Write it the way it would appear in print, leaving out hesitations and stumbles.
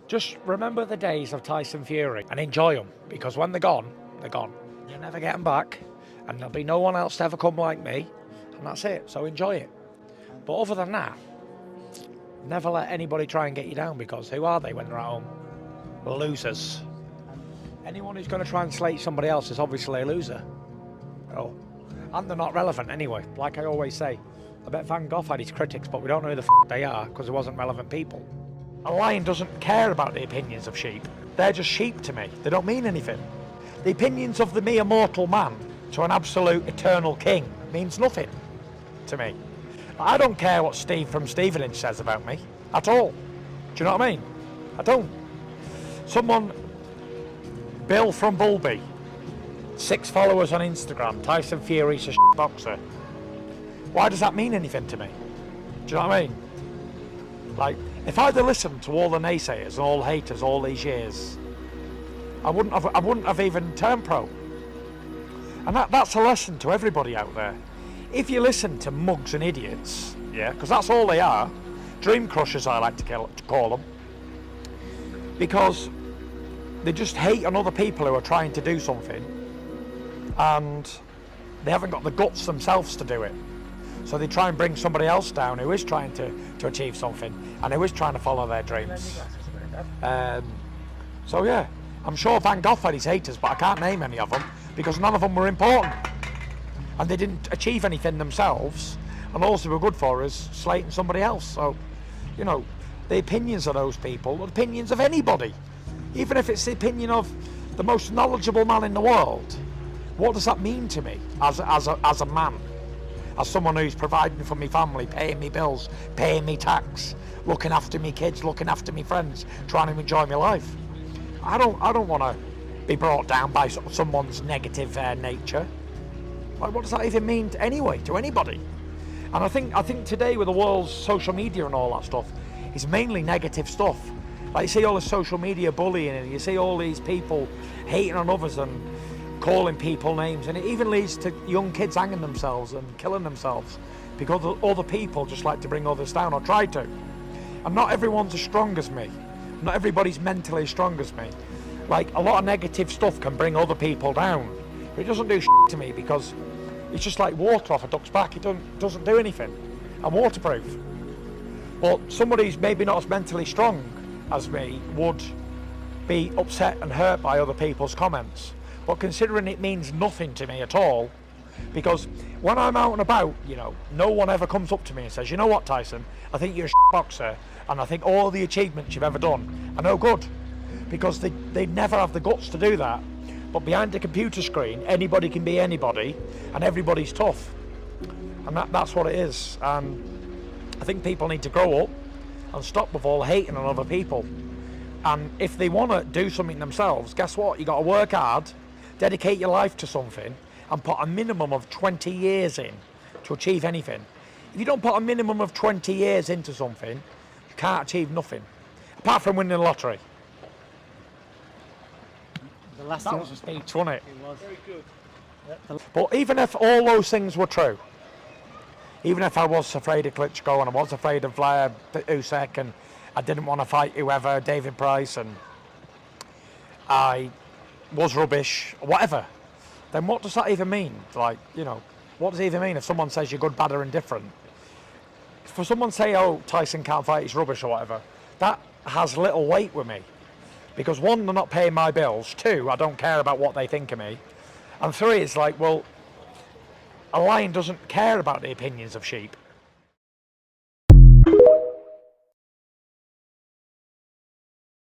Just remember the days of Tyson Fury and enjoy them, because when they're gone, they're gone. You'll never get them back, and there'll be no one else to ever come like me, and that's it. So enjoy it. But other than that, never let anybody try and get you down, because who are they when they're at home? Losers. Anyone who's going to try and slate somebody else is obviously a loser. Oh, and they're not relevant anyway. Like I always say, I bet Van Gogh had his critics, but we don't know who the they are, because they wasn't relevant people. A lion doesn't care about the opinions of sheep. They're just sheep to me. They don't mean anything. The opinions of the mere mortal man to an absolute eternal king means nothing to me. I don't care what Steve from Stevenage says about me at all. Do you know what I mean? I don't. Someone, Bill from Bulby, 6 followers on Instagram, Tyson Fury's a boxer. Why does that mean anything to me? Do you know what I mean? Like, if I'd have listened to all the naysayers and all haters all these years, I wouldn't have even turned pro. And that's a lesson to everybody out there. If you listen to mugs and idiots, yeah, because that's all they are, dream crushers I like to call them, because they just hate on other people who are trying to do something, and they haven't got the guts themselves to do it. So they try and bring somebody else down who is trying to achieve something and who is trying to follow their dreams. So yeah, I'm sure Van Gogh had his haters, but I can't name any of them because none of them were important. And they didn't achieve anything themselves, and all they were good for is slating somebody else. So, you know, the opinions of those people are the opinions of anybody. Even if it's the opinion of the most knowledgeable man in the world, what does that mean to me as a man? As someone who's providing for my family, paying me bills, paying me tax, looking after me kids, looking after me friends, trying to enjoy my life. I don't want to be brought down by someone's negative nature. Like, what does that even mean anyway to anybody? And I think today with the world's social media and all that stuff, it's mainly negative stuff. Like, you see all the social media bullying, and you see all these people hating on others and calling people names, and it even leads to young kids hanging themselves and killing themselves because other people just like to bring others down, or try to. And not everyone's as strong as me. Not everybody's mentally as strong as me. Like, a lot of negative stuff can bring other people down. But it doesn't do shit to me, because it's just like water off a duck's back. It doesn't do anything. I'm waterproof. But somebody who's maybe not as mentally strong as me would be upset and hurt by other people's comments. But considering it means nothing to me at all, because when I'm out and about, you know, no one ever comes up to me and says, you know what, Tyson, I think you're a boxer, and I think all the achievements you've ever done are no good, because they never have the guts to do that. But behind the computer screen, anybody can be anybody, and everybody's tough, and that's what it is. And I think people need to grow up and stop with all hating on other people. And if they want to do something themselves, guess what? You got to work hard, dedicate your life to something, and put a minimum of 20 years in to achieve anything. If you don't put a minimum of 20 years into something, you can't achieve nothing, apart from winning the lottery. That was a speech, wasn't it? It was. Very good. But even if all those things were true, even if I was afraid of Klitschko and I was afraid of Usyk, and I didn't want to fight whoever, David Price, and I was rubbish, whatever, then what does that even mean? Like, you know, what does it even mean if someone says you're good, bad, or indifferent? For someone to say, oh, Tyson can't fight, he's rubbish or whatever, that has little weight with me. Because 1, they're not paying my bills. 2, I don't care about what they think of me. And 3, it's like, well, a lion doesn't care about the opinions of sheep.